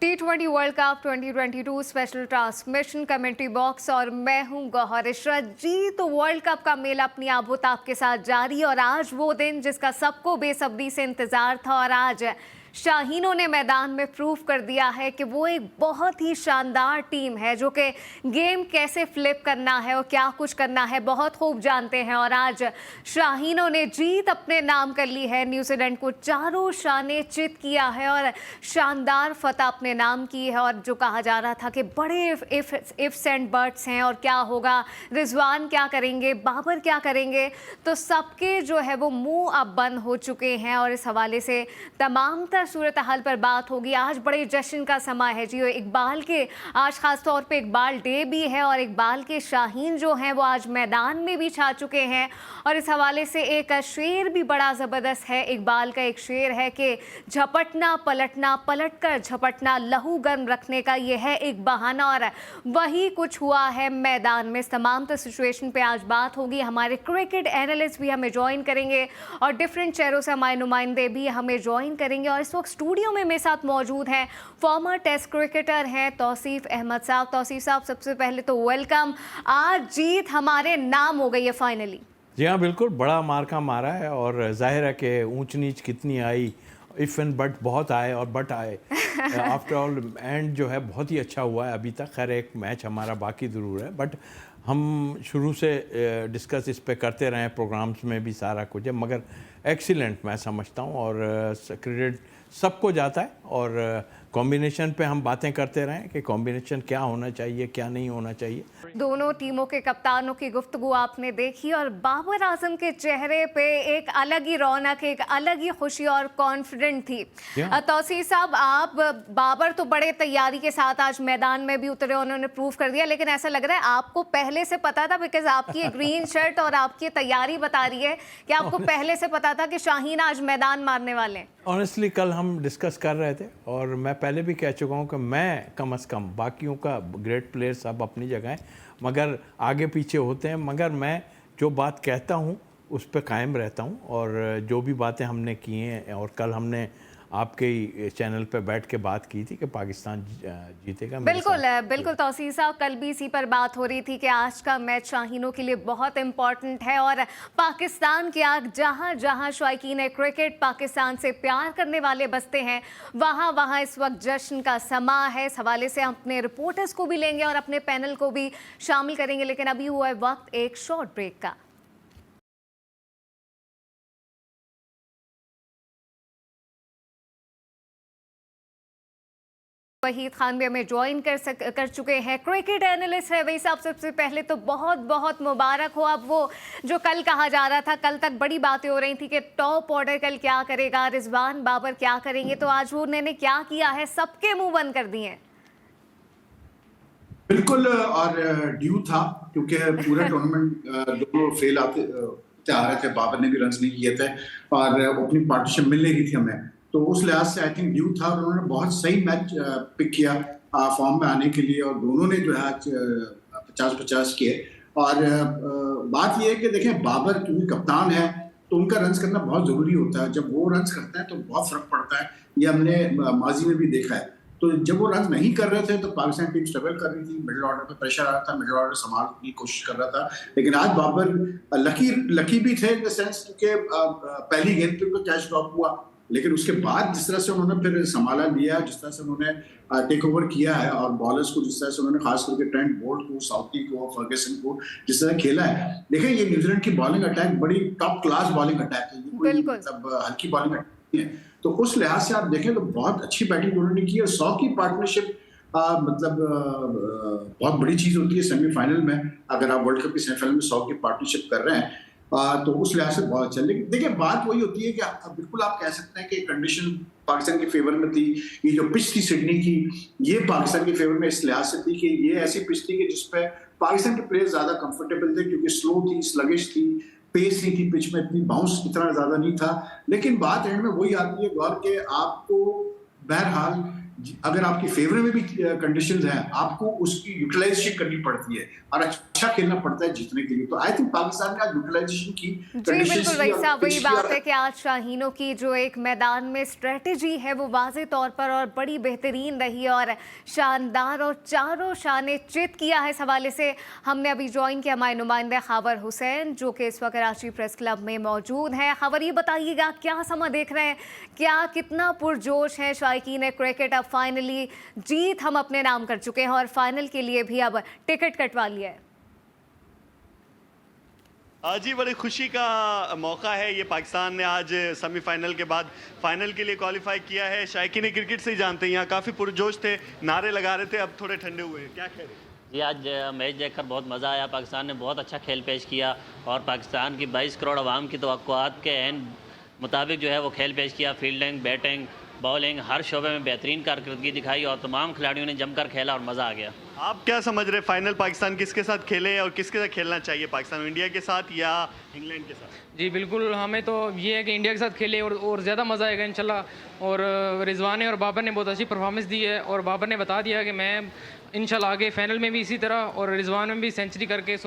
T20 world cup 2022 special transmission commentary box और मैं हूं गौहर इशरत जी। तो वर्ल्ड कप का मेला अपनी आबोताब के साथ जारी और आज वो दिन जिसका सबको बेसब्री से इंतजार था और आज शाहीनों ने मैदान में प्रूव कर दिया है कि वो एक बहुत ही शानदार टीम है जो कि गेम कैसे फ्लिप करना है और क्या कुछ करना है बहुत खूब जानते हैं। और आज शाहीनों ने जीत अपने नाम कर ली है, न्यूजीलैंड को चारों शाने चित किया है और शानदार फतह अपने नाम की है। और जो कहा जा रहा था कि बड़े इफ्स एंड बट्स हैं और क्या होगा, रिजवान क्या करेंगे, बाबर क्या करेंगे, तो सबके जो है वो मुंह अब बंद हो चुके हैं और इस हवाले से तमाम सूरत हाल पर बात होगी। आज बड़े जश्न का समय है जी। इकबाल के आज खास तौर पे इकबाल डे भी है और इकबाल के शाहीन जो हैं वो आज मैदान में भी छा चुके हैं और इस हवाले से एक शेर भी बड़ा ज़बरदस्त है। इकबाल का एक शेर है कि झपटना पलटना, पलट कर झपटना, लहू गर्म रखने का ये है एक बहाना और वही कुछ हुआ है मैदान में। इस तमाम सिचुएशन पे आज बात होगी। हमारे क्रिकेट एनालिस्ट भी हमें ज्वाइन करेंगे और डिफरेंट शहरों से हमारे नुमाइंदे भी हमें ज्वाइन करेंगे। और इस वक्त स्टूडियो में मेरे साथ मौजूद हैं फॉर्मर टेस्ट क्रिकेटर हैं तौसीफ अहमद साहब। तौसीफ साहब, सबसे पहले तो वेलकम। आज जीत हमारे नाम हो गई है फाइनली। जी हाँ, बिल्कुल बड़ा मार्का मारा है और जाहिर है कि ऊंच नीच कितनी आई, इफ़ एंड बट बहुत आए और बट आए। आफ्टर ऑल एंड जो है बहुत ही अच्छा हुआ है अभी तक। खैर एक मैच हमारा बाकी ज़रूर है, बट हम शुरू से डिस्कस इस पे करते रहे, प्रोग्राम्स में भी सारा कुछ है, मगर एक्सीलेंट मैं समझता हूँ और क्रेडिट सबको जाता है। और कॉम्बिनेशन पे हम बातें करते रहें कि कॉम्बिनेशन क्या होना चाहिए, क्या नहीं होना चाहिए। दोनों टीमों के कप्तानों की गुफ्तगू आपने देखी और बाबर आजम के चेहरे पे एक अलग ही रौनक, एक अलग ही खुशी और कॉन्फिडेंट थी। तौसीफ साहब, आप बाबर तो बड़े तैयारी के साथ आज मैदान में भी उतरे, उन्होंने प्रूव कर दिया, लेकिन ऐसा लग रहा है आपको पहले से पता था, बिकॉज आपकी ग्रीन शर्ट और आपकी तैयारी बता रही है कि आपको पहले से पता था कि शाहीन आज मैदान मारने वाले हैं। ऑनेस्टली कल हम डिस्कस कर रहे थे और मैं पहले भी कह चुका हूँ कि मैं कम से कम, बाकियों का ग्रेट प्लेयर सब अपनी जगह हैं मगर आगे पीछे होते हैं, मगर मैं जो बात कहता हूँ उस पर कायम रहता हूँ। और जो भी बातें हमने की हैं, और कल हमने आपके ही चैनल पे बैठ के बात की थी कि पाकिस्तान जीतेगा। बिल्कुल बिल्कुल तौसीफ साहब, कल भी इसी पर बात हो रही थी कि आज का मैच शाहीनों के लिए बहुत इंपॉर्टेंट है और पाकिस्तान के आग जहां जहां शौकीन क्रिकेट पाकिस्तान से प्यार करने वाले बसते हैं, वहां वहां इस वक्त जश्न का समा है। इस हवाले से हम अपने रिपोर्टर्स को भी लेंगे और अपने पैनल को भी शामिल करेंगे, लेकिन अभी हुआ है वक्त एक शॉर्ट ब्रेक का। वहीद खान भी हमें ज्वाइन कर चुके हैं, क्रिकेट एनालिस्ट है। वही साहब, सबसे पहले तो बहुत बहुत मुबारक हो। अब वो जो कल कहा जा रहा था, कल तक बड़ी बातें हो रही थी कि टॉप ऑर्डर कल क्या करेगा, रिजवान बाबर क्या करेंगे, तो आज वो उन्होंने क्या किया है, सबके मुंह बंद कर दिए हैं। बिल्कुल, और ड्यू था क्योंकि पूरा टूर्नामेंट दोनों फेल आते आ रहे थे, बाबर ने भी रन नहीं किए थे और अपनी पार्टनरशिप मिल रही थी हमें, तो उस लिहाज से आई थिंक ड्यू था और उन्होंने बहुत सही मैच पिक किया फॉर्म में आने के लिए और दोनों ने जो है 50-50 किए। और बात यह है कि देखें, बाबर क्योंकि कप्तान है तो उनका रन्स करना बहुत जरूरी होता है। जब वो रन्स करते हैं तो बहुत फर्क पड़ता है, ये हमने माजी में भी देखा है। तो जब वो रन नहीं कर रहे थे तो पाकिस्तान टीम स्ट्रगल कर रही थी, मिडिल ऑर्डर पे प्रेशर आ रहा था, मिडिल ऑर्डर संभालने की कोशिश कर रहा था। लेकिन आज बाबर लकी भी थे इन द सेंस क्योंकि पहली गेंद पे उनको कैच ड्रॉप हुआ, लेकिन उसके बाद जिस तरह से उन्होंने फिर संभाला लिया, जिस तरह से उन्होंने टेक ओवर किया है और बॉलर्स को जिस तरह से उन्होंने खास करके ट्रेंट बोल्ट को, साउथी को, फर्गसन को जिस तरह खेला है। देखिए, ये न्यूजीलैंड की बॉलिंग अटैक बड़ी टॉप क्लास बॉलिंग अटैक है, मतलब हल्की बॉलिंग अटैक है। तो उस लिहाज से आप देखें तो बहुत अच्छी बैटिंग उन्होंने की और 100 की पार्टनरशिप मतलब बहुत बड़ी चीज होती है सेमीफाइनल में। अगर आप वर्ल्ड कप की सेमीफाइनल में 100 की पार्टनरशिप कर रहे हैं तो उस लिहाज से बहुत अच्छा। लेकिन देखिए, बात वही होती है कि बिल्कुल आप कह सकते हैं कि कंडीशन पाकिस्तान के फेवर में थी। ये जो पिच थी सिडनी की, ये पाकिस्तान के फेवर में इस लिहाज से थी कि ये ऐसी पिच थी कि जिसपे पाकिस्तान के प्लेयर ज्यादा कंफर्टेबल थे क्योंकि स्लो थी, स्लगिश थी, पेस नहीं थी पिच में, इतनी बाउंस इतना ज्यादा नहीं था। लेकिन बात एंड में वही आती है गौर के आपको बहरहाल अगर आपकी फेवर में भी कंडीशंस हैं, आपको उसकी यूटिलाइजेशन करनी पड़ती है और अच्छा खेलना पड़ता है जीतने के लिए। तो आई थिंक पाकिस्तान ने आज यूटिलाइजेशन की, जी कंडीशंस बिल्कुल की वही और साहब, पिच वही की बात और है कि आज शाहीनों की जो एक मैदान में स्ट्रेटजी है वो वाज़े तौर पर और बड़ी बेहतरीन रही और शानदार, और चारों शाने चित किया है। इस हवाले से हमने अभी ज्वाइन किया हमारे नुमाइंदे खबर हुसैन, जो कि इस वक्त कराची प्रेस क्लब में मौजूद हैं। खबर ये बताइएगा, क्या समा देख रहे हैं, क्या कितना पुरजोश है शायकीन क्रिकेट? अब फाइनली जीत हम अपने नाम कर चुके हैं और फाइनल के लिए भी अब टिकट कटवा लिया है। जी बड़ी खुशी का मौका है ये। पाकिस्तान ने आज सेमीफाइनल के बाद फाइनल के लिए क्वालिफाई किया है। शायकीन क्रिकेट से ही जानते हैं, यहाँ काफ़ी पुरजोश थे, नारे लगा रहे थे, अब थोड़े ठंडे हुए हैं, क्या कह रहे हैं? जी आज मैच देखकर बहुत मज़ा आया। पाकिस्तान ने बहुत अच्छा खेल पेश किया और पाकिस्तान की 22 करोड़ आवाम की तवक्कुआत के मुताबिक जो है वो खेल पेश किया। फील्डिंग, बैटिंग, बॉलिंग, हर शोबे में बेहतरीन कारकर्दगी दिखाई और तमाम खिलाड़ियों ने जमकर खेला और मज़ा आ गया। आप क्या समझ रहे, फाइनल पाकिस्तान किसके साथ खेले और किसके साथ खेलना चाहिए? पाकिस्तान इंडिया के साथ या इंग्लैंड के साथ? जी बिल्कुल, हमें तो ये है कि इंडिया के साथ खेले और ज़्यादा मज़ा आएगा इंशाल्लाह। और रिजवान और बाबर ने बहुत अच्छी परफॉर्मेंस दी है और बाबर ने बता दिया कि मैं इंशाल्लाह आगे फाइनल में भी इसी तरह, और रिजवान में भी सेंचुरी करके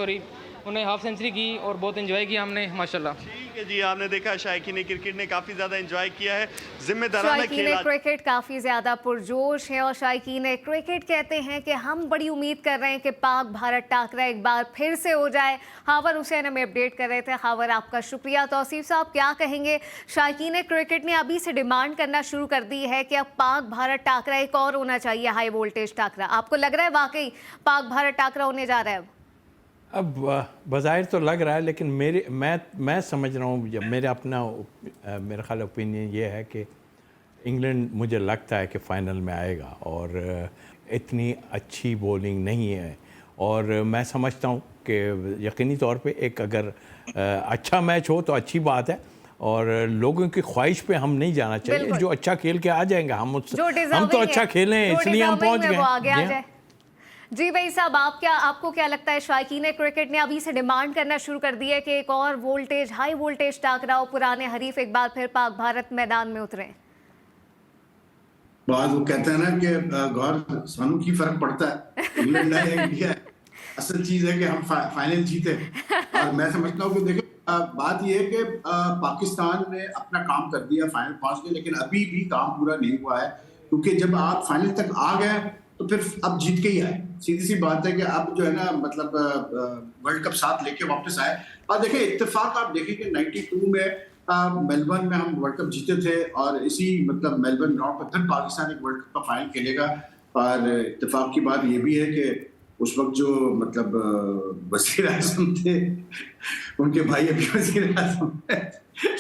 उन्हें हाफ सेंचुरी की और बहुत एंजॉय किया हमने माशाल्लाह। ठीक है जी, आपने देखा शायकीन क्रिकेट ने काफ़ी ज़्यादा एंजॉय किया है, जिम्मेदाराना खेला। क्रिकेट काफ़ी ज़्यादा पुरजोश है और शायकीन क्रिकेट कहते हैं कि हम बड़ी उम्मीद कर रहे हैं कि पाक भारत टाकरा एक बार फिर से हो जाए। हावर हुसैन हमें अपडेट कर रहे थे। हावर, आपका शुक्रिया। तौसीफ साहब, क्या कहेंगे? शायकीन क्रिकेट ने अभी से डिमांड करना शुरू कर दी है कि अब पाक भारत टाकरा एक और होना चाहिए, हाई वोल्टेज टाकरा। आपको लग रहा है वाकई पाक भारत टाकरा होने जा रहा है अब बज़ाहिर तो लग रहा है, लेकिन मैं समझ रहा हूँ, जब मेरा ख्याल ओपिनियन ये है कि इंग्लैंड मुझे लगता है कि फ़ाइनल में आएगा और इतनी अच्छी बॉलिंग नहीं है। और मैं समझता हूँ कि यकीनी तौर पे एक अगर अच्छा मैच हो तो अच्छी बात है और लोगों की ख्वाहिश पे हम नहीं जाना चाहिए। जो अच्छा खेल के आ जाएंगे, हम तो अच्छा खेलें इसलिए हम पहुँच गए। जी भाई साहब, आपको क्या लगता है? शायकीन क्रिकेट ने अभी से डिमांड करना शुरू कर दी है कि एक और वोल्टेज, हाई वोल्टेज टाकरा हो, पुराने हरीफ एक बार फिर पाक भारत मैदान में उतरे। बात वो कहते हैं ना कि गौर सानू की फर्क पड़ता है, इंग्लैंड है या इंडिया है, असल चीज है कि हम फाइनल जीते। और मैं समझता हूँ कि देखिए बात ये है कि पाकिस्तान ने अपना काम कर दिया, फाइनल पहुंच गए, लेकिन अभी भी काम पूरा नहीं हुआ है, क्योंकि जब आप फाइनल तक आ गए तो फिर अब जीत के ही आए। सीधी सी बात है कि अब जो है ना, मतलब वर्ल्ड कप साथ लेके वापस आए। और देखिए इत्तेफाक आप देखें कि 92 में मेलबर्न में हम वर्ल्ड कप जीते थे और इसी मतलब मेलबर्न ग्राउंड पर फिर पाकिस्तान एक वर्ल्ड कप का फाइनल खेलेगा। और इत्तेफाक की बात ये भी है कि उस वक्त जो मतलब वज़ीर आज़म थे, उनके भाई अभी वज़ीर आज़म है।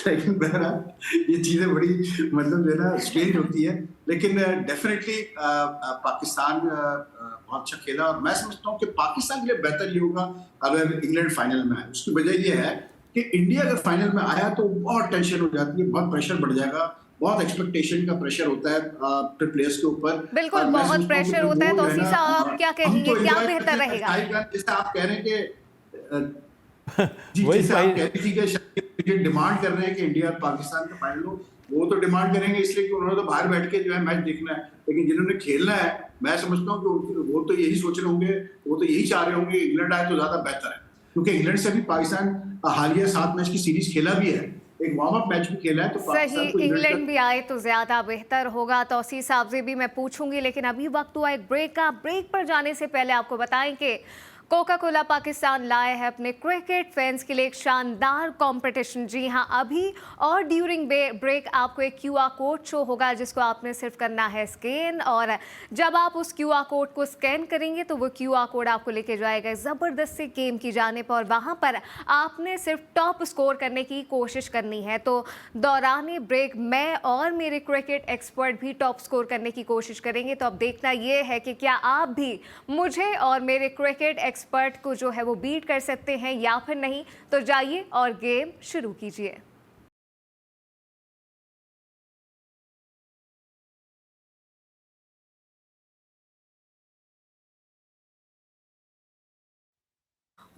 लेकिन बहरहाल ये चीज़ें बड़ी मतलब जो है ना स्ट्रेंज होती है, लेकिन डेफिनेटली पाकिस्तान बहुत अच्छा खेला और मैं समझता हूँ कि पाकिस्तान के लिए बेहतर ये होगा अगर इंग्लैंड फाइनल में आए। उसकी वजह ये है कि इंडिया अगर फाइनल में आया तो बहुत टेंशन हो जाती है, बहुत प्रेशर बढ़ जाएगा, बहुत एक्सपेक्टेशन का प्रेशर होता है फिर प्लेयर्स के ऊपर। बिल्कुल बहुत प्रेशर होता है। तो आप क्या कहेंगे, क्या बेहतर रहेगा? जैसे आप कह रहे हैं कि जी वही जैसे आप कह रही थी कि डिमांड कर रहे हैं कि इंडिया और पाकिस्तान का फाइनल हो, वो तो डिमांड करेंगे इसलिए कि उन्होंने तो बाहर बैठ के जो है मैच देखना है, लेकिन जिन्होंने खेलना है मैं समझता हूँ कि वो तो यही सोच रहे होंगे, वो तो यही चाह रहे होंगे इंग्लैंड आए तो ज्यादा बेहतर है, क्योंकि इंग्लैंड से भी पाकिस्तान हालिया 7 मैच की सीरीज खेला भी है, एक वार्म अप मैच भी खेला है। तो सही, इंग्लैंड भी आए तो ज्यादा बेहतर होगा। तौसीफ साहब से भी मैं पूछूंगी, लेकिन अभी वक्त हुआ एक ब्रेक का। ब्रेक पर जाने से पहले आपको बताएं कि कोका कोला पाकिस्तान लाए है अपने क्रिकेट फैंस के लिए एक शानदार कंपटीशन। जी हां, अभी और ड्यूरिंग ब्रेक आपको एक क्यूआर कोड शो होगा जिसको आपने सिर्फ करना है स्कैन, और जब आप उस क्यूआर कोड को स्कैन करेंगे तो वो क्यूआर कोड आपको लेके जाएगा ज़बरदस्त से गेम की जानिब, और वहां पर आपने सिर्फ टॉप स्कोर करने की कोशिश करनी है। तो दौरान ब्रेक मैं और मेरे क्रिकेट एक्सपर्ट भी टॉप स्कोर करने की कोशिश करेंगे। तो अब देखना यह है कि क्या आप भी मुझे और मेरे क्रिकेट एक्सपर्ट को जो है वो बीट कर सकते हैं या फिर नहीं। तो जाइए और गेम शुरू कीजिए।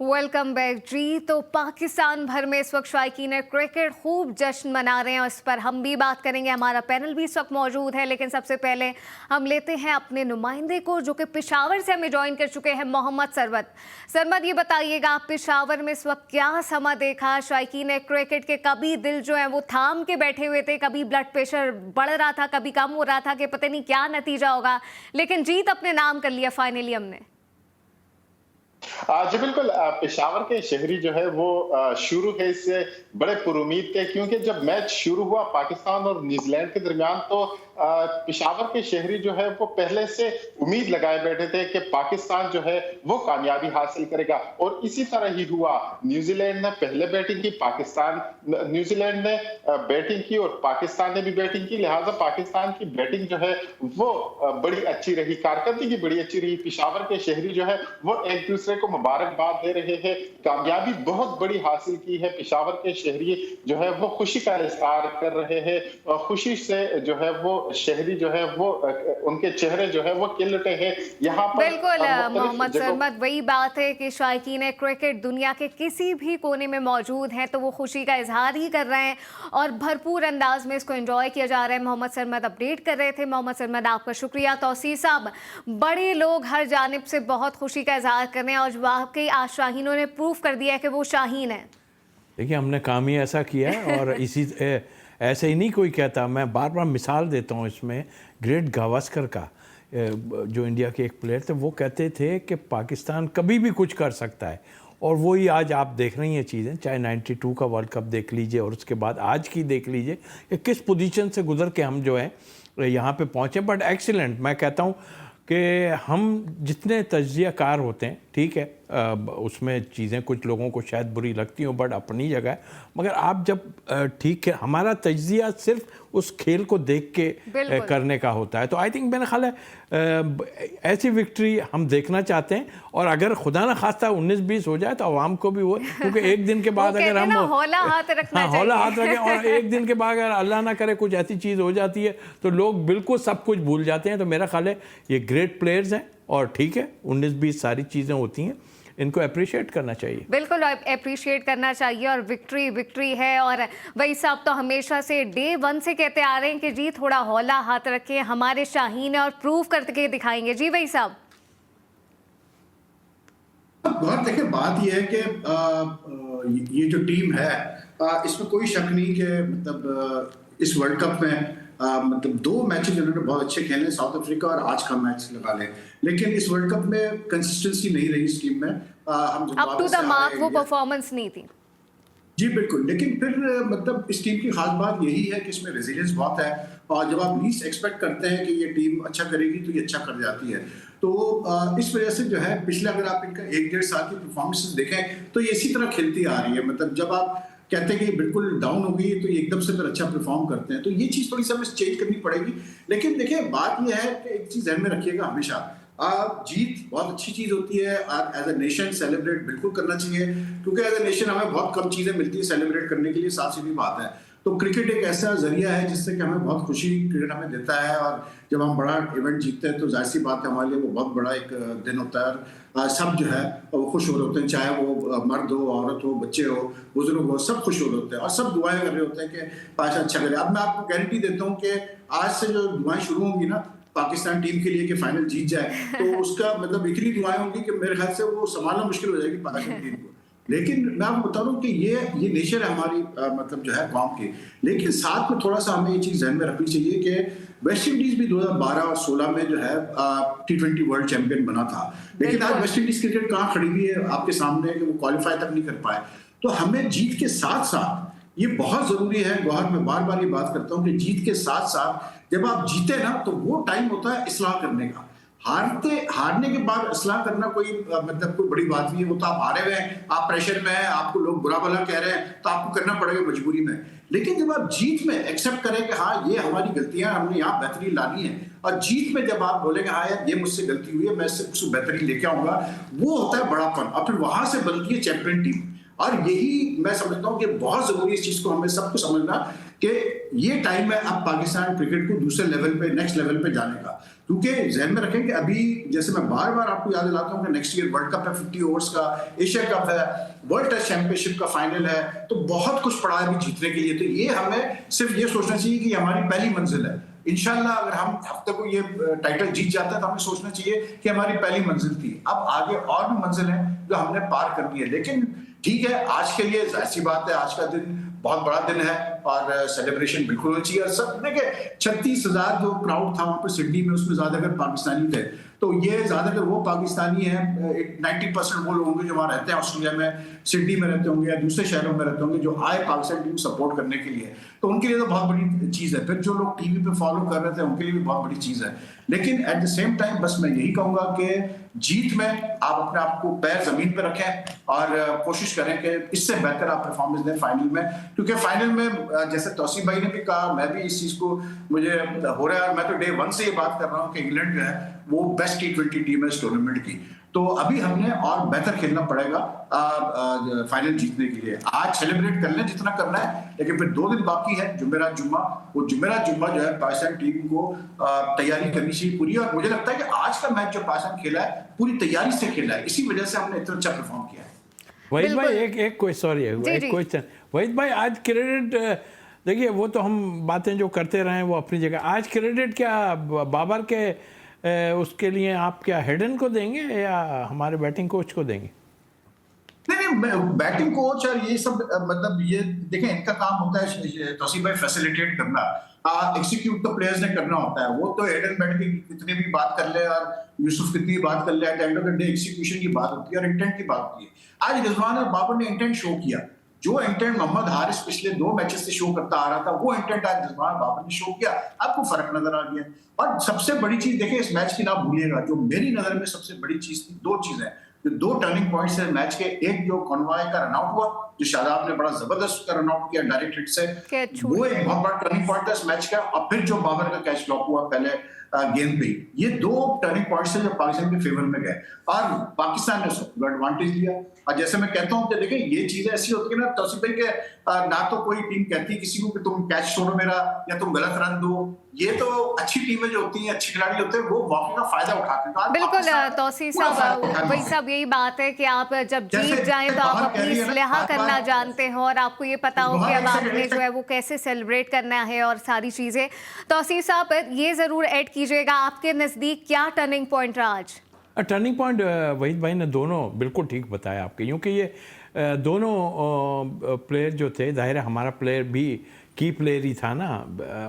वेलकम बैक जी। तो पाकिस्तान भर में इस वक्त शायकीन क्रिकेट खूब जश्न मना रहे हैं और इस पर हम भी बात करेंगे। हमारा पैनल भी इस वक्त मौजूद है, लेकिन सबसे पहले हम लेते हैं अपने नुमाइंदे को जो कि पेशावर से हमें ज्वाइन कर चुके हैं, मोहम्मद सरमद। सरमद, ये बताइएगा आप पेशावर में इस वक्त क्या समा देखा? शायकीन क्रिकेट के कभी दिल जो है वो थाम के बैठे हुए थे, कभी ब्लड प्रेशर बढ़ रहा था, कभी कम हो रहा था कि पता नहीं क्या नतीजा होगा, लेकिन जीत अपने नाम कर लिया फाइनली हमने। जी बिल्कुल, पेशावर के शहरी जो है वो शुरू है इससे बड़े पुरुमीद थे, क्योंकि जब मैच शुरू हुआ पाकिस्तान और न्यूजीलैंड के दरमियान तो पेशावर के शहरी जो है वो पहले से उम्मीद लगाए बैठे थे कि पाकिस्तान जो है वो कामयाबी हासिल करेगा, और इसी तरह ही हुआ। न्यूजीलैंड ने पहले बैटिंग की, न्यूजीलैंड ने बैटिंग की और पाकिस्तान ने भी बैटिंग की, लिहाजा पाकिस्तान की बैटिंग जो है वो बड़ी अच्छी रही, कारकर्दगी बड़ी अच्छी रही। पेशावर के शहरी जो है वो एक दूसरे को मुबारकबाद दे रहे हैं, कामयाबी बहुत बड़ी हासिल की है। पेशावर के शहरी जो है वो खुशी का इज़हार कर रहे हैं, और खुशी से जो है वो शहरी जो है वो उनके चेहरे जो है वो खिल उठे हैं। यहाँ पर बिल्कुल मोहम्मद सरमद, वही बात है कि शायकीन क्रिकेट दुनिया के किसी भी कोने में मौजूद हैं तो वो खुशी का इजहार ही कर रहे हैं और भरपूर अंदाज में इसको एंजॉय किया जा रहा है। मोहम्मद सरमद अपडेट कर रहे थे। मोहम्मद सरमद, आपका शुक्रिया। तौसीफ साहब, बड़े लोग हर जानिब से बहुत खुशी का इजहार कर रहे हैं और वाकई आज शाहीनों ने प्रूफ कर दिया है कि वो शाहीन है। देखिए, हमने काम ही ऐसा किया है और इसी ऐसे ही नहीं कोई कहता। मैं बार बार मिसाल देता हूँ इसमें, ग्रेट गावस्कर का, जो इंडिया के एक प्लेयर थे, वो कहते थे कि पाकिस्तान कभी भी कुछ कर सकता है, और वही आज आप देख रही हैं चीज़ें। चाहे 92 का वर्ल्ड कप देख लीजिए और उसके बाद आज की देख लीजिए कि किस पोजीशन से गुजर के हम जो है यहाँ पे पहुँचे। बट एक्सीलेंट, मैं कहता हूँ कि हम जितने तज्जियाकार होते हैं, ठीक है, उसमें चीज़ें कुछ लोगों को शायद बुरी लगती हों, बट अपनी जगह है। मगर आप जब ठीक है, हमारा तज्जिया सिर्फ उस खेल को देख के करने का होता है। तो आई थिंक मेरा ख्याल है ऐसी विक्ट्री हम देखना चाहते हैं, और अगर खुदा ना खास्ता 19-20 हो जाए तो आवाम को भी वो, क्योंकि एक दिन के बाद अगर हम हौला हाथ रखना चाहिए। हौला हाथ रखें, और एक दिन के बाद अगर अल्लाह ना करे कुछ ऐसी चीज़ हो जाती है तो लोग बिल्कुल सब कुछ भूल जाते हैं। तो मेरा ख्याल है ये ग्रेट प्लेयर्स हैं, और ठीक है 19-20 सारी चीज़ें होती हैं, इनको अप्रिशिएट करना चाहिए। बिल्कुल अप्रिशिएट करना चाहिए, और विक्ट्री विक्ट्री है। और वही साहब तो हमेशा से डे 1 से कहते आ रहे हैं कि जी थोड़ा हौला हाथ रखें, हमारे शाहीन है और प्रूव करके दिखाएंगे। जी वही साहब। बहुत देखिए, बात यह है कि ये जो टीम है इसमें कोई शक नहीं कि मतलब इस वर्ल्ड कप में मतलब 2 मैचेस उन्होंने बहुत अच्छे खेले, साउथ अफ्रीका और आज का मैच लगा ले, लेकिन इस वर्ल्ड कप में कंसिस्टेंसी नहीं रही इस टीम में। हम अप टू द मार्क वो परफॉर्मेंस नहीं थी। जी बिल्कुल, लेकिन फिर मतलब इस टीम की खास बात यही है कि इसमें रेजिलियंस बहुत है, और जब आप लीस्ट एक्सपेक्ट करते हैं कि ये टीम अच्छा करेगी तो ये अच्छा कर जाती है। तो इस वजह से जो है पिछले अगर आप इनका 1-1.5 साल की परफॉर्मेंसेस देखें तो ये इसी तरह खेलती आ रही है। मतलब जब आप कहते हैं कि बिल्कुल डाउन हो गई तो ये एकदम से फिर अच्छा परफॉर्म करते हैं, तो ये चीज़ थोड़ी सी हमें चेंज करनी पड़ेगी। लेकिन देखिए, बात यह है कि एक चीज़ ध्यान में रखिएगा हमेशा, जीत बहुत अच्छी चीज़ होती है, एज अ नेशन सेलिब्रेट बिल्कुल करना चाहिए, क्योंकि एज अ नेशन हमें बहुत कम चीज़ें मिलती है सेलिब्रेट करने के लिए, साफ सीधी बात है। तो क्रिकेट एक ऐसा जरिया है जिससे कि हमें बहुत खुशी क्रिकेट हमें देता है, और जब हम बड़ा इवेंट जीतते हैं तो जाहिर सी बात है हमारे लिए वो बहुत बड़ा एक दिन होता है। सब जो है वो खुश हो रहे होते हैं, चाहे वो मर्द हो, औरत हो, बच्चे हो, बुजुर्ग हो, सब खुश हो रहे होते हैं और सब दुआएं कर रहे होते हैं कि पाकिस्तान अच्छा करे। अब मैं आपको गारंटी देता हूँ कि आज से जो दुआएं शुरू होंगी ना पाकिस्तान टीम के लिए कि फाइनल जीत जाए, तो उसका मतलब इतनी दुआएं होंगी कि मेरे ख्याल से वो संभालना मुश्किल हो जाएगी पाकिस्तान टीम को। लेकिन मैं आपको बता रहा हूँ कि ये नेचर है हमारी मतलब जो है कौम की। लेकिन साथ में थोड़ा सा हमें ये चीज़ ध्यान में रखनी चाहिए कि वेस्ट इंडीज भी 2012 और 16 में जो है T20 वर्ल्ड चैंपियन बना था, लेकिन आज वेस्ट इंडीज क्रिकेट कहाँ खड़ी हुई है आपके सामने है कि वो क्वालिफाई तक नहीं कर पाए। तो हमें जीत के साथ साथ ये बहुत जरूरी है, गौहर मैं बार बार ये बात करता हूँ कि जीत के साथ साथ जब आप जीते ना तो वो टाइम होता है इस्लाह करने का। हारने के बाद इस्लाह करना कोई मतलब कोई बड़ी बात नहीं है, वो तो आप हारे हुए हैं, आप प्रेशर में हैं, आपको लोग बुरा भला कह रहे हैं तो आपको करना पड़ेगा मजबूरी में। लेकिन जब आप जीत में एक्सेप्ट करें कि हाँ ये हमारी गलतियां, हमने यहाँ बेहतरी लानी है, और जीत में जब आप बोलेंगे हाँ यार ये मुझसे गलती हुई है, मैं इससे कुछ बेहतरी लेके आऊंगा, वो होता है बड़ापन, और फिर वहां से बनती है चैंपियन टीम। और यही मैं समझता हूँ कि बहुत जरूरी इस चीज को हमें सबको समझना कि ये टाइम है अब पाकिस्तान क्रिकेट को दूसरे लेवल पे, नेक्स्ट लेवल पे जाने का। क्योंकि जहन में रखें कि अभी जैसे मैं बार बार आपको याद दिलाता हूँ कि नेक्स्ट ईयर वर्ल्ड कप है 50 ओवर्स का, एशिया कप है, वर्ल्ड टेस्ट चैंपियनशिप का फाइनल है, तो बहुत कुछ पड़ा है अभी जीतने के लिए। तो ये हमें सिर्फ ये सोचना चाहिए कि हमारी पहली मंजिल है। इंशाल्लाह अगर हम हफ्ते को ये टाइटल जीत जाता है तो हमें सोचना चाहिए कि हमारी पहली मंजिल थी। अब आगे और भी मंजिल है जो हमने पार करनी है। लेकिन ठीक है, आज के लिए जाहिर सी बात है, आज का दिन बहुत बड़ा दिन है और सेलिब्रेशन बिल्कुल होनी चाहिए। और सब देखिए 36,000 जो क्राउड था वहां पर सिडनी में, उसमें ज्यादातर पाकिस्तानी थे। तो ये ज्यादातर वो पाकिस्तानी है, 90% वो लोग होंगे जो वहां रहते हैं ऑस्ट्रेलिया में, सिडनी में रहते होंगे या दूसरे शहरों में रहते होंगे, जो आए पाकिस्तान टीम सपोर्ट करने के लिए। तो उनके लिए तो बहुत बड़ी चीज है। फिर जो लोग टीवी पे फॉलो कर रहे थे उनके लिए भी बहुत बड़ी चीज है। लेकिन एट द सेम टाइम बस मैं यही कहूंगा कि जीत में आप अपने आप को पैर जमीन पे रखें और कोशिश करें कि इससे बेहतर आप परफॉर्मेंस दें फाइनल में। क्योंकि फाइनल में जैसे तौसीफ भाई ने भी कहा, मैं भी इस चीज को मुझे हो रहा है, और मैं तो डे 1 से ये बात कर रहा हूँ कि इंग्लैंड जो है वो बेस्ट T20 टीम है इस टूर्नामेंट की। तो अभी हमने और बेहतर खेलना पड़ेगा फाइनल जीतने के लिए। आज सेलिब्रेट कर लें जितना करना है, लेकिन फिर 2 दिन बाकी है, जुमेरात जुम्मा। वो जुमेरात जुम्मा जो है पाकिस्तान टीम को तैयारी करनी चाहिए पूरी। और मुझे लगता है कि आज का मैच जो पाकिस्तान खेला है पूरी तैयारी से खेला है, इसी वजह से हमने इतना अच्छा परफॉर्म किया है। वहीद भाई एक क्वेश्चन वहीद भाई, आज क्रेडिट देखिए, वो तो हम बातें जो करते रहे वो अपनी जगह, आज क्रेडिट क्या बाबर के उसके लिए आप क्या हेडन को देंगे या हमारे बैटिंग कोच को देंगे? नहीं, बैटिंग कोच और ये सब मतलब ये देखें, इनका काम होता है तौसीफ भाई फैसिलिटेट करना, एग्जीक्यूट तो प्लेयर्स ने करना होता है। वो तो हेडन बैठ के कितनी भी बात कर ले और यूसुफ कितनी बात कर ले, at the end of the day execution की बात होती है और इंटेंट की बात होती है। आज रिजवान और बाबर ने इंटेंट शो किया। जो इंटेंट मोहम्मद हारिस पिछले 2 मैचेस से शो करता आ रहा था, वो इंटेंट आज रिजवान बाबर ने शो किया। आपको फर्क नजर आ गया। और सबसे बड़ी चीज देखिए इस मैच की ना भूलिएगा, जो मेरी नजर में सबसे बड़ी चीज थी, 2 चीजें जो 2 टर्निंग पॉइंट्स है मैच के। एक जो कॉनवॉय का रनआउट हुआ, जो शादाब ने बड़ा जबरदस्त रनआउट किया डायरेक्ट हिट से, वो एक बहुत बड़ा टर्निंग पॉइंट था इस मैच का। और फिर जो बाबर का कैच ड्रॉप हुआ पहले गेंद पे, ये 2 टर्निंग पॉइंट्स है जो पाकिस्तान के फेवर में गए और पाकिस्तान ने उसको एडवांटेज लिया। और जैसे मैं कहता हूँ कि देखिए ये चीजें ऐसी होती है ना तौसीफ भाई के, ना तो कोई टीम कहती किसी को कि तुम कैच छोड़ो मेरा या तुम गलत रन दो। ये तो अच्छी टीमें जो होती हैं, अच्छे खिलाड़ी होते हैं, वो मौके का फायदा उठाते हैं। बिल्कुल तौसीफ साहब, वही सब यही बात है कि आप जब जीत जाएं तो आप अपनी इस्लाह करना जानते हो और आपको ये पता हो कि अब आपने जो है वो कैसे सेलिब्रेट करना है और सारी चीजें। तौसीफ साहब ये जरूर ऐड कीजिएगा, आपके नजदीक क्या टर्निंग पॉइंट रहा आज? टर्निंग पॉइंट वहीद भाई ने दोनों बिल्कुल ठीक बताया आपके, क्योंकि ये दोनों प्लेयर जो थे, जाहिर है हमारा प्लेयर भी की प्लेयर ही था ना,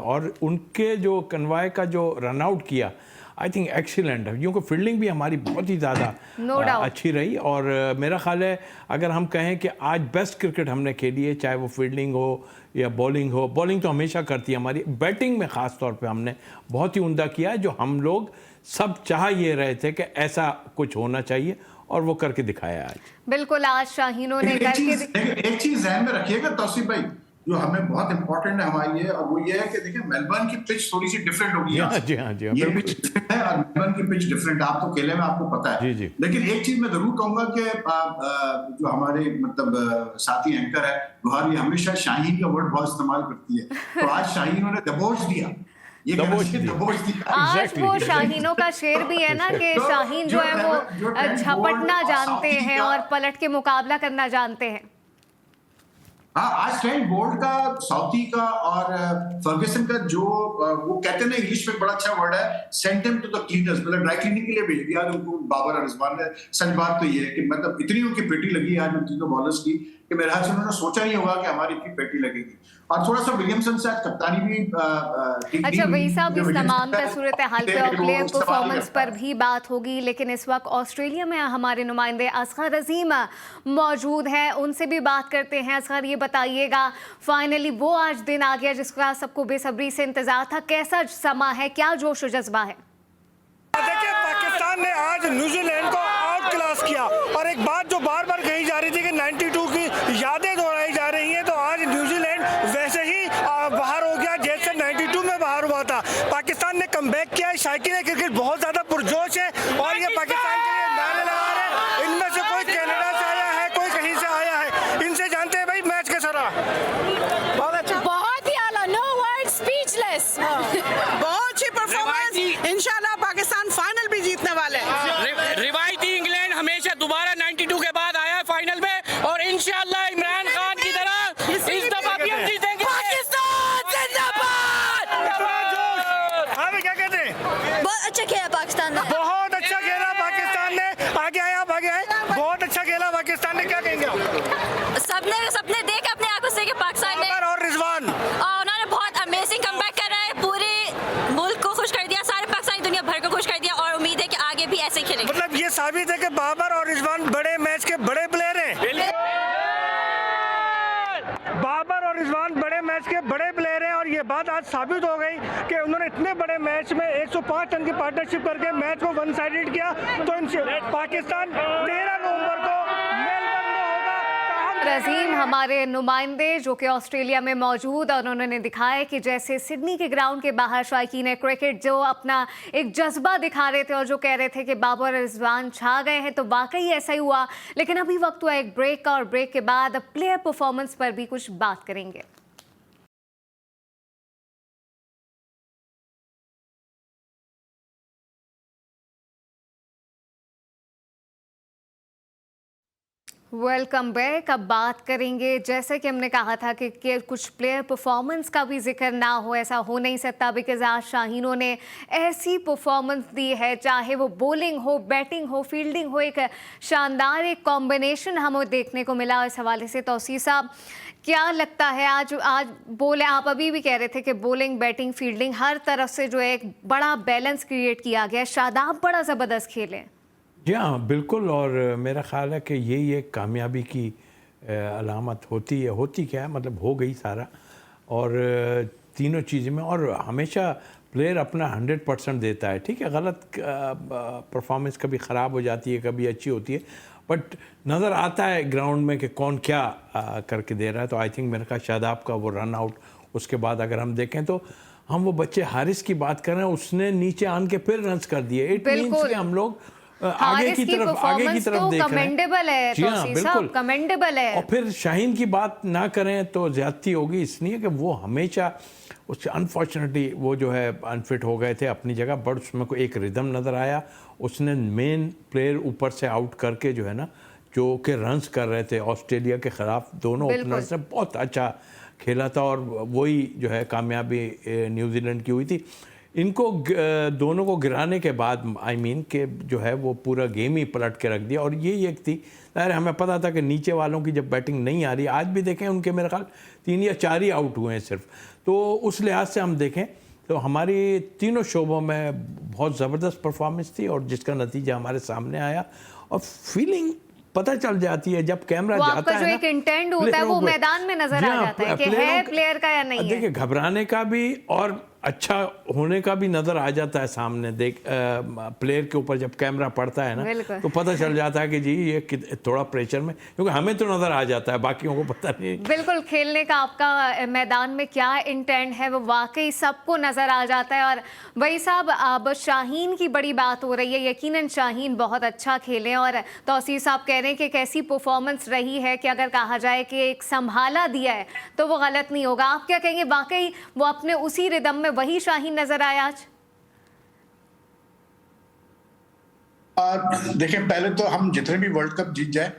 और उनके जो कन्वाय का जो रन आउट किया आई थिंक एक्सीलेंट है, क्योंकि फील्डिंग भी हमारी बहुत ही ज़्यादा अच्छी रही। और मेरा ख्याल है अगर हम कहें कि आज बेस्ट क्रिकेट हमने खेली है, चाहे वो फील्डिंग हो या बॉलिंग हो, बॉलिंग तो हमेशा करती है हमारी, बैटिंग में ख़ास तौर पे हमने बहुत ही उम्दा किया है, जो हम लोग सब चाह ये रहे थे कि ऐसा कुछ होना चाहिए और वो करके दिखाया आज। बिल्कुल, आज शाहीनों ने करके एक चीज ध्यान में रखिएगा तौसीफ भाई, जो हमें बहुत इंपॉर्टेंट है हमारे लिए, और वो ये है कि देखिए मेलबर्न की पिच थोड़ी सी डिफरेंट होगी। जी हाँ, ये पिच डिफरेंट है और मेलबर्न की पिच डिफरेंट है। आप तो खेले में आपको पता है। जी। लेकिन एक चीज मैं जरूर कहूंगा कि जो हमारे मतलब साथी एंकर है गुहार, ये हमेशा शाहीन का वर्ड बहुत इस्तेमाल करती है। तो आज शाहीनों ने दबोच दिया, ये दबोच दिया। आज वो शाहीनों का शेर भी है ना कि शाहीन जो है वो झपटना जानते हैं और पलट के मुकाबला करना जानते हैं। हाँ, आज ट्रेंट बोल्ट का, साउथी का और फर्गसन का जो वो कहते हैं ना इंग्लिश में बड़ा अच्छा वर्ड है, send them to the cleaners, मतलब ड्राई क्लीनिंग के लिए भेज दिया उनको बाबर और रिजवान ने। सच बात तो ये है कि मतलब इतनी उनकी पेटी लगी आज उन तीनों बॉलर्स की कि मेरे ख्याल से उन्होंने सोचा नहीं होगा कि हमारी इतनी पेटी लगेगी। और थोड़ा सा विलियमसन से आज कप्तानी भी अच्छा वही साहब, इस तमाम सूरत हाल पे और प्लेयर परफॉर्मेंस पर भी बात होगी, लेकिन इस वक्त ऑस्ट्रेलिया में हमारे नुमाइंदे असगर अजीम मौजूद हैं, उनसे भी बात करते हैं। असगर ये बताइएगा, फाइनली वो आज दिन आ गया जिसका सबको बेसब्री से इंतजार था, कैसा समा है, क्या जोश और जज्बा है? देखिए पाकिस्तान ने आज न्यूजीलैंड को आउट क्लास किया और एक बात जो बार बार कही जा रही थी कि 92 की यादें दोहराई जा रही हैं, तो आज न्यूजीलैंड वैसे ही बाहर हो गया जैसे 92 में बाहर हुआ था। पाकिस्तान ने कमबैक किया है, शायकीन क्रिकेट बहुत ज़्यादा पुरजोश है और ये पाकिस्तान के लिए नारे लगा रहे हैं। इनमें से कोई कनाडा से आया है, कोई कहीं से आया है, इनसे जानते हैं भाई मैच कैसा रहा। बहुत अच्छा, बहुत ही आला, नो वर्ड, स्पीचलेस। बहुत अच्छी परफॉर्मेंस। इंशाल्लाह आगे आए, आप आगे आए। बहुत अच्छा खेला पाकिस्तान ने, क्या कहेंगे आप? सबने सपने देख अपनी आंखों से कि पाकिस्तान ने बाबर और रिजवान और उन्होंने बहुत अमेजिंग कमबैक कर रहा है, पूरे मुल्क को खुश कर दिया, सारे पाकिस्तानी दुनिया भर को खुश कर दिया और उम्मीद है कि आगे भी ऐसे खेलेंगे। मतलब ये साबित है कि बाबर और रिजवान बड़े मैच के बड़े प्लेयर हैं। बाबर और रिजवान बड़े मैच के बड़े प्लेयर हैं और ये बात आज साबित हो गई कि उन्होंने इतने बड़े मैच में 105 रन की पार्टनरशिप करके मैच को वन साइडेड किया। तो पाकिस्तान 13 नवंबर को मेलबर्न में होगा। रजीम हमारे नुमाइंदे जो कि ऑस्ट्रेलिया में मौजूद और उन्होंने दिखाया कि जैसे सिडनी के ग्राउंड के बाहर शायकीन क्रिकेट जो अपना एक जज्बा दिखा रहे थे और जो कह रहे थे कि बाबर और रिजवान छा गए हैं, तो वाकई ऐसा ही हुआ। लेकिन अभी वक्त हुआ एक ब्रेक का और ब्रेक के बाद प्लेयर परफॉर्मेंस पर भी कुछ बात करेंगे। Welcome back. अब बात करेंगे, जैसे कि हमने कहा था कि कुछ प्लेयर परफॉर्मेंस का भी जिक्र ना हो, ऐसा हो नहीं सकता बिकॉज आज शाहीनों ने ऐसी परफॉर्मेंस दी है, चाहे वो बॉलिंग हो, बैटिंग हो, फील्डिंग हो, एक शानदार एक कॉम्बिनेशन हमें देखने को मिला। इस हवाले से तौसीफ साहब क्या लगता है, आज बोले आप अभी भी कह रहे थे कि बॉलिंग, बैटिंग, फील्डिंग हर तरफ से जो है एक बड़ा बैलेंस क्रिएट किया गया, शादाब बड़ा ज़बरदस्त खेले। जी हाँ बिल्कुल, और मेरा ख्याल है कि यही एक कामयाबी की अलामत होती है। होती क्या है, मतलब हो गई सारा, और तीनों चीज़ें में, और हमेशा प्लेयर अपना 100% देता है। ठीक है, गलत परफॉर्मेंस कभी ख़राब हो जाती है, कभी अच्छी होती है, बट नज़र आता है ग्राउंड में कि कौन क्या करके दे रहा है। तो आई थिंक मेरे ख्याल शादाब का वो रन आउट, उसके बाद अगर हम देखें तो हम वो बच्चे हारिस की बात कर रहे हैं, उसने नीचे आन के फिर रन कर दिए। इट मीन्स कि हम लोग आगे की तरफ देख रहे हैं। कमेंडेबल है, जी हाँ बिल्कुल कमेंडेबल है। और फिर शाहीन की बात ना करें तो ज़्यादती होगी, इसलिए कि वो हमेशा उससे अनफॉर्चुनेटली वो जो है अनफिट हो गए थे अपनी जगह, बट उसमें को एक रिदम नज़र आया। उसने मेन प्लेयर ऊपर से आउट करके जो है ना, जो कि रन्स कर रहे थे ऑस्ट्रेलिया के ख़िलाफ़, दोनों ओपनर्स ने बहुत अच्छा खेला था और वही जो है कामयाबी न्यूजीलैंड की हुई थी। इनको दोनों को गिराने के बाद आई मीन के जो है वो पूरा गेम ही पलट के रख दिया। और ये एक थी, यार हमें पता था कि नीचे वालों की जब बैटिंग नहीं आ रही, आज भी देखें उनके मेरे ख्याल 3 या 4 ही आउट हुए हैं सिर्फ, तो उस लिहाज से हम देखें तो हमारी तीनों शोबों में बहुत ज़बरदस्त परफॉर्मेंस थी और जिसका नतीजा हमारे सामने आया। और फीलिंग पता चल जाती है जब कैमरा जाता है जो एक इंटेंट होता है वो मैदान में नजर आ जाता है कि है प्लेयर का या नहीं है। देखिए घबराने का भी और अच्छा होने का भी नज़र आ जाता है सामने। देख प्लेयर के ऊपर जब कैमरा पड़ता है ना तो पता चल जाता है कि जी ये थोड़ा प्रेशर में, क्योंकि हमें तो नज़र आ जाता है, बाकियों को पता नहीं। बिल्कुल, खेलने का आपका मैदान में क्या इंटेंट है वो वाकई सबको नज़र आ जाता है। और वही साहब, अब शाहीन की बड़ी बात हो रही है, यकीनन शाहीन बहुत अच्छा खेले और तौसीफ साहब कह रहे हैं कि एक ऐसी परफॉर्मेंस रही है कि अगर कहा जाए कि एक संभाला दिया है तो वो गलत नहीं होगा। आप क्या कहेंगे, वाकई वो अपने उसी रिदम में वही शाहीन नजर आया आज? देखें, पहले तो हम जितने भी वर्ल्ड कप जीत जाए,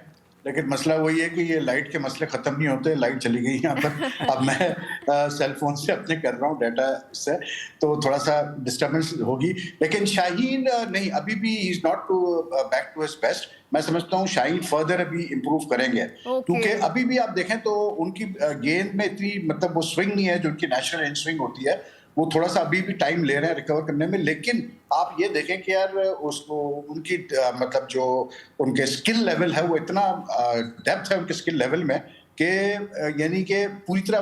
लेकिन मसला वही है कि ये लाइट के मसले खत्म नहीं होते। लाइट चली गई यहाँ पर। अब मैं सेल फोन से अपने कर रहा हूँ डाटा से, तो थोड़ा सा डिस्टर्बेंस होगी। लेकिन शाहीन नहीं, अभी भी is not to back to his best. मैं समझता हूँ शाहीन फर्दर अभी इंप्रूव करेंगे, क्योंकि अभी भी आप देखें तो उनकी गेंद में इतनी मतलब वो स्विंग नहीं है जो उनकी नेचुरल इन स्विंग होती है। वो थोड़ा सा अभी भी टाइम ले रहे हैं रिकवर करने में। लेकिन आप ये देखें कि यार उसको उनकी मतलब जो उनके स्किल लेवल है वो इतना डेप्थ है उनके स्किल लेवल में कि यानी कि पूरी तरह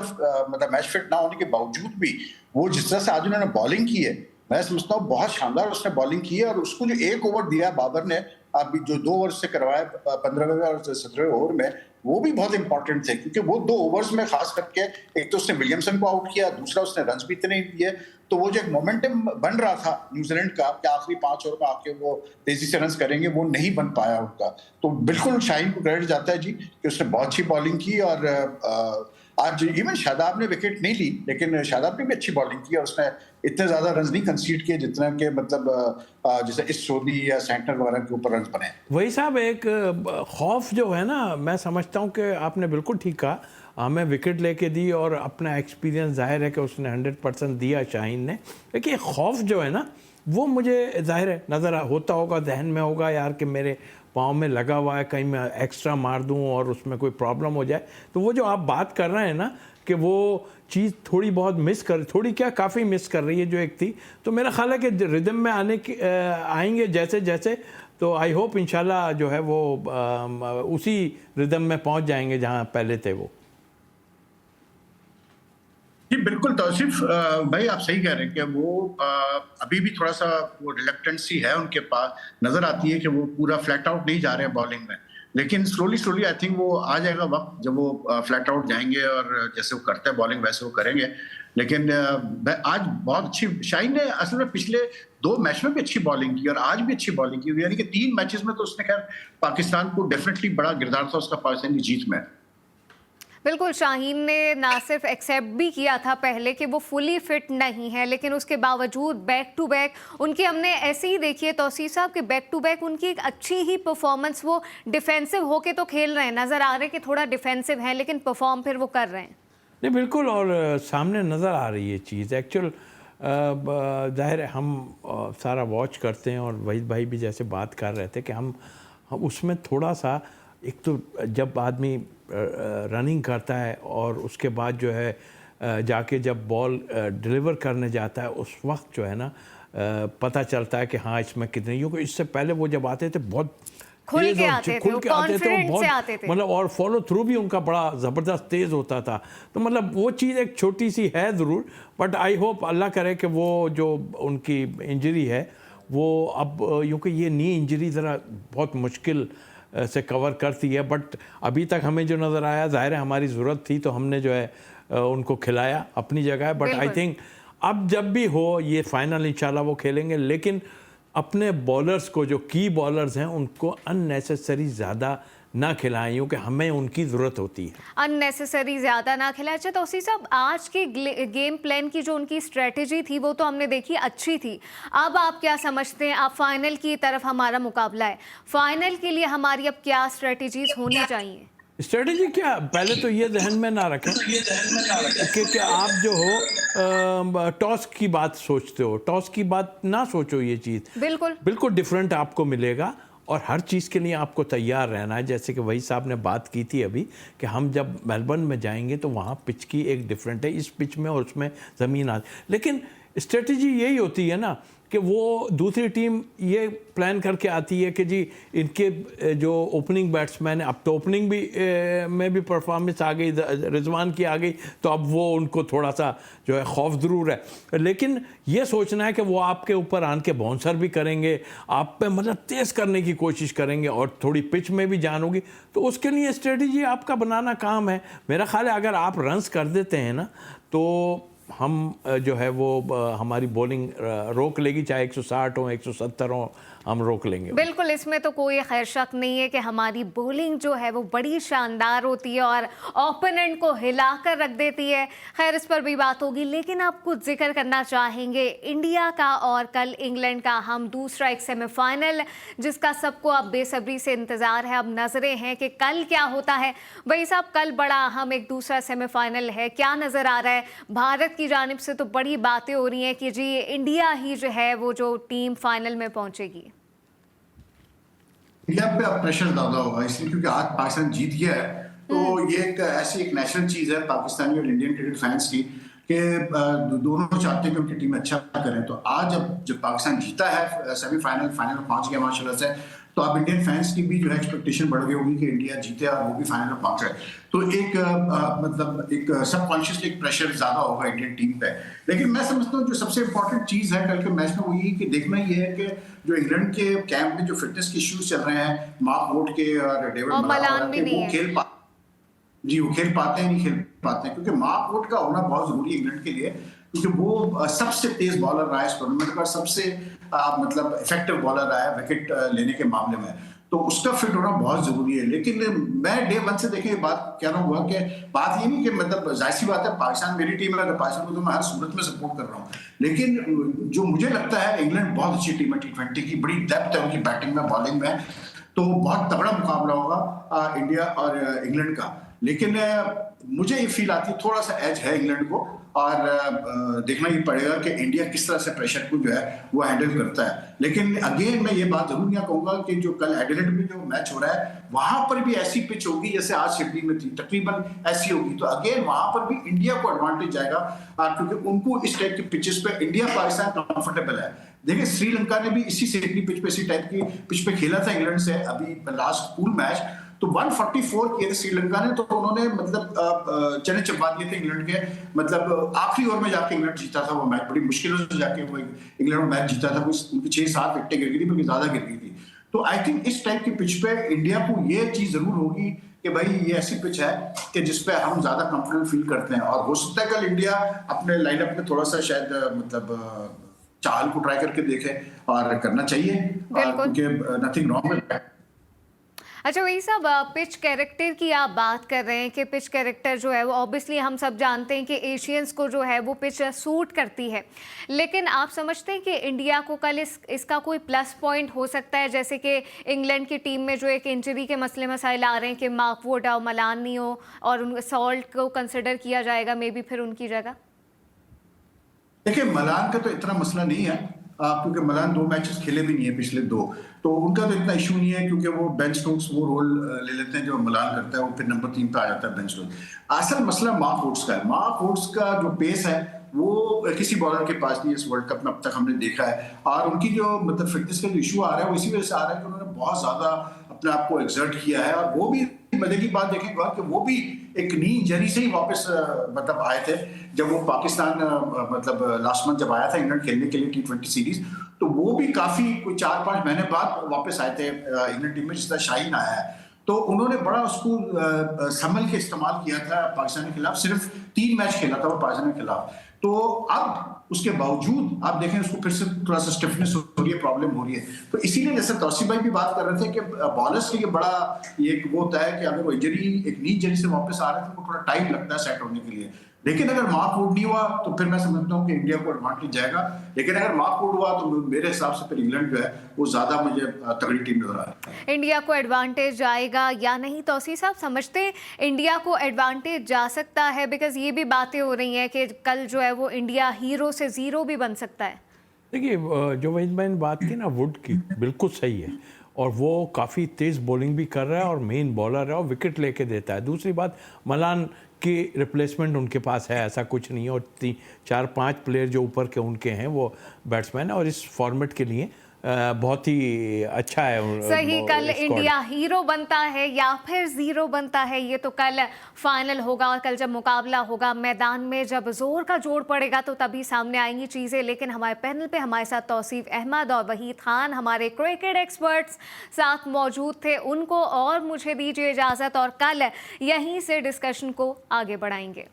मतलब मैच फिट ना होने के बावजूद भी वो जिस तरह से आज उन्होंने बॉलिंग की है, मैं समझता हूँ बहुत शानदार उसने बॉलिंग की है। और उसको जो 1 ओवर दिया बाबर ने, अभी जो 2 ओवर से करवाया 15वें और 17वें ओवर में, वो भी बहुत इंपॉर्टेंट थे, क्योंकि वो 2 ओवर्स में खास करके एक तो उसने विलियमसन को आउट किया, दूसरा उसने रन्स भी इतने दिए, तो वो जो एक मोमेंटम बन रहा था न्यूजीलैंड का कि आखिरी 5 ओवर में आके वो तेजी से रन्स करेंगे, वो नहीं बन पाया उनका। तो बिल्कुल शाहीन को क्रेडिट जाता है जी कि उसने बहुत अच्छी बॉलिंग की। और आज इवन शादाब ने विकेट नहीं ली, लेकिन शादाब ने भी अच्छी बॉलिंग की और उसने इतने ज्यादा रन नहीं कंसीड किए जितना कि मतलब जैसे इस सोनी या सेंटर वगैरह के ऊपर रन बने। वही साहब एक खौफ जो है ना, मैं समझता हूँ कि आपने बिल्कुल ठीक कहा, हमें विकेट लेके दी और अपना एक्सपीरियंस जाहिर है कि उसने 100% दिया शाहीन ने, लेकिन खौफ जो है ना वो मुझे ज़ाहिर है नज़र होता होगा, जहन में होगा यार कि मेरे पाँव में लगा हुआ है, कहीं मैं एक्स्ट्रा मार दूं और उसमें कोई प्रॉब्लम हो जाए। तो वो जो आप बात कर रहे हैं ना कि वो चीज़ थोड़ी बहुत थोड़ी क्या काफ़ी मिस कर रही है जो एक थी, तो मेरा ख्याल है कि रिदम में आएंगे जैसे जैसे, तो आई होप इंशाल्लाह जो है वो उसी रिदम में पहुंच जाएंगे जहां पहले थे वो। जी बिल्कुल तौसीफ भाई, आप सही कह रहे हैं कि वो अभी भी थोड़ा सा वो रिलक्टेंसी है उनके पास, नजर आती है कि वो पूरा फ्लैट आउट नहीं जा रहे हैं बॉलिंग में, लेकिन स्लोली आई थिंक वो आ जाएगा वक्त जब वो फ्लैट आउट जाएंगे और जैसे वो करते हैं बॉलिंग वैसे वो करेंगे। लेकिन आज बहुत अच्छी शाहीन ने असल में पिछले 2 मैच में भी अच्छी बॉलिंग की और आज भी अच्छी बॉलिंग की, यानी कि 3 मैचेस में तो उसने खैर पाकिस्तान को डेफिनेटली बड़ा किरदार था उसका पाकिस्तान की जीत में। बिल्कुल, शाहीन ने ना सिर्फ एक्सेप्ट भी किया था पहले कि वो फुली फिट नहीं है, लेकिन उसके बावजूद बैक टू बैक उनकी हमने ऐसे ही देखी है तौसीफ साहब कि बैक टू बैक उनकी एक अच्छी ही परफॉर्मेंस, वो डिफेंसिव होके तो खेल रहे हैं, नज़र आ रहे हैं कि थोड़ा डिफेंसिव है लेकिन परफॉर्म फिर वो कर रहे हैं। नहीं बिल्कुल, और सामने नज़र आ रही है चीज़ एक्चुअल। ज़ाहिर है हम सारा वॉच करते हैं और वहीद भाई भी जैसे बात कर रहे थे कि हम उसमें थोड़ा सा, एक तो जब आदमी रनिंग करता है और उसके बाद जो है जाके जब बॉल डिलीवर करने जाता है उस वक्त जो है ना पता चलता है कि हाँ इसमें कितने, क्योंकि इससे पहले वो जब आते थे बहुत खुल के आते थे, कॉन्फिडेंस से आते थे, मतलब और फॉलो थ्रू भी उनका बड़ा ज़बरदस्त तेज़ होता था। तो मतलब वो चीज़ एक छोटी सी है ज़रूर, बट आई होप अल्लाह करे कि वो जो उनकी इंजरी है वो अब, क्योंकि ये नी इंजरी ज़रा बहुत मुश्किल से कवर करती है, बट अभी तक हमें जो नज़र आया, ज़ाहिर है हमारी ज़रूरत थी तो हमने जो है उनको खिलाया अपनी जगह, बट आई थिंक अब जब भी हो ये फाइनल इंशाल्लाह वो खेलेंगे, लेकिन अपने बॉलर्स को, जो की बॉलर्स हैं उनको अननेसेसरी ज़्यादा ना खिलाएं, क्योंकि हमें उनकी ज़रूरत होती है। अननेसेसरी ज़्यादा ना खिलाएं। अच्छा तौसीफ साहब, आज के गेम प्लान की जो उनकी स्ट्रेटजी थी वो तो हमने देखी अच्छी थी, अब आप क्या समझते हैं, आप फाइनल की तरफ हमारा मुकाबला है, फाइनल के लिए हमारी अब क्या स्ट्रेटजीज होनी चाहिए? स्ट्रेटजी क्या, पहले तो ये जहन में ना रखें कि आप जो हो टॉस की बात सोचते हो, टॉस की बात ना सोचो, ये चीज़ बिल्कुल डिफरेंट आपको मिलेगा और हर चीज़ के लिए आपको तैयार रहना है। जैसे कि वही साहब ने बात की थी अभी कि हम जब मेलबर्न में जाएंगे तो वहाँ पिच की एक डिफरेंट है, इस पिच में और उसमें ज़मीन आ, लेकिन स्ट्रेटजी यही होती है ना कि वो दूसरी टीम ये प्लान करके आती है कि जी इनके जो ओपनिंग बैट्समैन है, अब तो ओपनिंग भी में भी परफॉर्मेंस आ गई, रिजवान की आ गई, तो अब वो उनको थोड़ा सा जो है खौफ ज़रूर है, लेकिन ये सोचना है कि वो आपके ऊपर आन के बाउंसर भी करेंगे, आप पे मतलब तेज़ करने की कोशिश करेंगे और थोड़ी पिच में भी जान होगी, तो उसके लिए स्ट्रेटजी आपका बनाना काम है। मेरा ख्याल है अगर आप रन्स कर देते हैं ना तो हम जो है वो हमारी बॉलिंग रोक लेगी, चाहे 160 हो 170 हो, हम रोक लेंगे। बिल्कुल, इसमें तो कोई खैर शक नहीं है कि हमारी बॉलिंग जो है वो बड़ी शानदार होती है और ओपोनेंट को हिलाकर रख देती है। खैर इस पर भी बात होगी, लेकिन आप कुछ जिक्र करना चाहेंगे इंडिया का और कल इंग्लैंड का, हम दूसरा एक सेमीफाइनल जिसका सबको अब बेसब्री से इंतज़ार है, अब नज़रें हैं कि कल क्या होता है। वही साहब, कल बड़ा अहम एक दूसरा सेमीफाइनल है, क्या नज़र आ रहा है? भारत की जानिब से तो बड़ी बातें हो रही हैं कि जी इंडिया ही जो है वो जो टीम फाइनल में पहुंचेगी। इंडिया पे अब प्रेशर ज़्यादा होगा इसलिए क्योंकि आज पाकिस्तान जीत गया है, तो ये एक ऐसी एक नेशनल चीज़ है पाकिस्तानी और इंडियन क्रिकेट फैंस की कि दोनों चाहते हैं कि उनकी टीम अच्छा करें। तो आज जब पाकिस्तान जीता है सेमीफाइनल, फाइनल में पहुंच गया माशाल्लाह से, तो अब इंडियन फैंस की भी जो है एक्सपेक्टेशन बढ़ गई होगी कि इंडिया जीते और वो भी फाइनल में पहुंच रहे, तो एक मतलब एक सबकॉन्शियसली एक प्रेशर ज्यादा होगा इंडियन टीम पे। लेकिन मैं समझता हूँ जो सबसे इंपॉर्टेंट चीज है कल के मैच में वो यही कि देखना ये है कि जो इंग्लैंड के कैंप में जो फिटनेस के इश्यूज चल रहे हैं, मार्क वुड के और डेविड मलान के, वो खेल पाते हैं नहीं खेल पाते हैं, क्योंकि मार्क वुड का होना बहुत जरूरी है इंग्लैंड के लिए, क्योंकि वो सबसे तेज बॉलर रहा है इस टूर्नामेंट का, सबसे मतलब इफेक्टिव बॉलर रहा है विकेट लेने के मामले में, तो उसका फिट होना बहुत जरूरी है। लेकिन मैं डे 1 से देखें बात कह रहा हूँ कि बात ये नहीं कि मतलब जाहिर सी बात है पाकिस्तान मेरी टीम है, पाकिस्तान को तो मैं हर सूरत में सपोर्ट कर रहा हूँ, लेकिन जो मुझे लगता है इंग्लैंड बहुत अच्छी टीम है, T20 की बड़ी डेप्थ है उनकी बैटिंग में, बॉलिंग में, तो बहुत तगड़ा मुकाबला होगा इंडिया और इंग्लैंड का। लेकिन मुझे ये फील आती है थोड़ा सा एज है इंग्लैंड को, और देखना ये पड़ेगा कि इंडिया किस तरह से प्रेशर को जो है वो हैंडल करता है। लेकिन अगेन मैं ये बात जरूर यहाँ कहूंगा कि जो कल एडिलेड में जो मैच हो रहा है वहां पर भी ऐसी पिच होगी जैसे आज सिडनी में थी, तकरीबन ऐसी होगी। तो अगेन वहां पर भी इंडिया को एडवांटेज जाएगा, क्योंकि उनको इस टाइप के पिचेस पे इंडिया पाकिस्तान कंफर्टेबल है। देखिए श्रीलंका ने भी इसी सिडनी पिच पे, इसी टाइप की पिच पे खेला था इंग्लैंड से अभी लास्ट पूल मैच, तो 144 किए थे श्रीलंका ने, तो उन्होंने मतलब चने चबा दिए थे इंग्लैंड के। मतलब आखिरी ओवर में जाके इंग्लैंड जीता था वो मैच, बड़ी मुश्किलों से जाके वो इंग्लैंड में मैच जीता था। उनकी 6-7 विकेटें गिर गई थी, बल्कि ज्यादा गिर गई थी। तो आई थिंक इस टाइप की पिच पे इंडिया को ये चीज जरूर होगी कि भाई ये ऐसी पिच है कि जिसपे हम ज्यादा कंफर्टेबल फील करते हैं, और हो सकता है कल इंडिया अपने लाइनअप में थोड़ा सा शायद मतलब चाल को ट्राई करके देखे, और करना चाहिए, क्योंकि नथिंग रॉन्ग विद दैट। अच्छा वही सब पिच कैरेक्टर की आप बात कर रहे हैं कि पिच कैरेक्टर जो है वो ऑब्वियसली हम सब जानते हैं कि एशियंस को जो है वो पिच सूट करती है, लेकिन आप समझते हैं कि इंडिया को कल इसका कोई प्लस पॉइंट हो सकता है, जैसे कि इंग्लैंड की टीम में जो एक इंजरी के मसले मसाइल आ रहे हैं कि मार्क वुड और मलान नहीं हो, और उन सॉल्ट को कंसिडर किया जाएगा मे बी फिर उनकी जगह? देखिए मलान का तो इतना मसला नहीं है, क्योंकि मलान 2 मैचेस खेले भी नहीं है पिछले 2, तो उनका तो इतना इशू नहीं है, क्योंकि वो बेन स्टोक्स वो रोल ले लेते हैं जो मलान करता है, वो फिर नंबर 3 पे आ जाता है बेन स्टोक्स। असल मसला मार्क वुड्स का है। मार्क वुड्स का जो पेस है वो किसी बॉलर के पास नहीं है इस वर्ल्ड कप में, अब तक हमने देखा है। और उनकी जो मतलब फिटनेस का जो इशू आ रहा है वो इसी वजह से आ रहा है कि उन्होंने बहुत ज्यादा अपने आप को एक्सर्ट किया है, और वो भी मजे की बात देखेंगे कि वो भी एक नी इंजरी से ही वापस मतलब आए थे। जब वो पाकिस्तान मतलब लास्ट मंथ जब आया था इंग्लैंड खेलने के लिए T20 सीरीज, तो वो भी काफी कोई 4-5 महीने बाद वापस आए थे इंग्लैंड टीम में, जिस तरह शाहीन आया है। तो उन्होंने बड़ा उसको संभल के इस्तेमाल किया था पाकिस्तान के खिलाफ। सिर्फ 3 मैच खेला था वो पाकिस्तान के खिलाफ, तो अब उसके बावजूद आप देखें उसको फिर से थोड़ा सा स्टिफनेस हो रही है, प्रॉब्लम हो रही है। तो इसीलिए जैसे तौसीफ भाई भी बात कर रहे थे कि बॉलर्स के लिए बड़ा ये वो होता है कि अगर वो इंजरी एक नी इंजरी से वापस आ रहे हैं तो उनको थोड़ा टाइम लगता है सेट होने के लिए। लेकिन अगर मार्क वुड नहीं हुआ तो फिर मैं समझता हूँ कि इंडिया को एडवांटेज जाएगा, लेकिन अगर मार्क वुड हुआ तो मेरे हिसाब से फिर इंग्लैंड जो है वो ज्यादा मुझे तगड़ी टीम नजर आ रहा है। इंडिया को एडवांटेज जाएगा या नहीं, तौसीफ साहब समझते हैं इंडिया को एडवांटेज जा सकता है? बिकॉज ये भी बातें हो रही हैं कि कल जो है वो इंडिया हीरो से जीरो भी बन सकता है। देखिए जो वहीद भाई ने बात की ना वुड की, बिल्कुल सही है, और वो काफ़ी तेज़ बॉलिंग भी कर रहा है और मेन बॉलर है और विकेट लेके देता है। दूसरी बात, मलान की रिप्लेसमेंट उनके पास है, ऐसा कुछ नहीं है, और 4-5 प्लेयर जो ऊपर के उनके हैं वो बैट्समैन है, और इस फॉर्मेट के लिए बहुत ही अच्छा है। सही, कल इंडिया हीरो बनता है या फिर जीरो बनता है ये तो कल फाइनल होगा, और कल जब मुकाबला होगा मैदान में, जब जोर का जोड़ पड़ेगा तो तभी सामने आएंगी चीज़ें। लेकिन हमारे पैनल पे हमारे साथ तौसीफ अहमद और वहीद खान हमारे क्रिकेट एक्सपर्ट्स साथ मौजूद थे, उनको और मुझे दीजिए इजाज़त, और कल यहीं से डिस्कशन को आगे बढ़ाएंगे।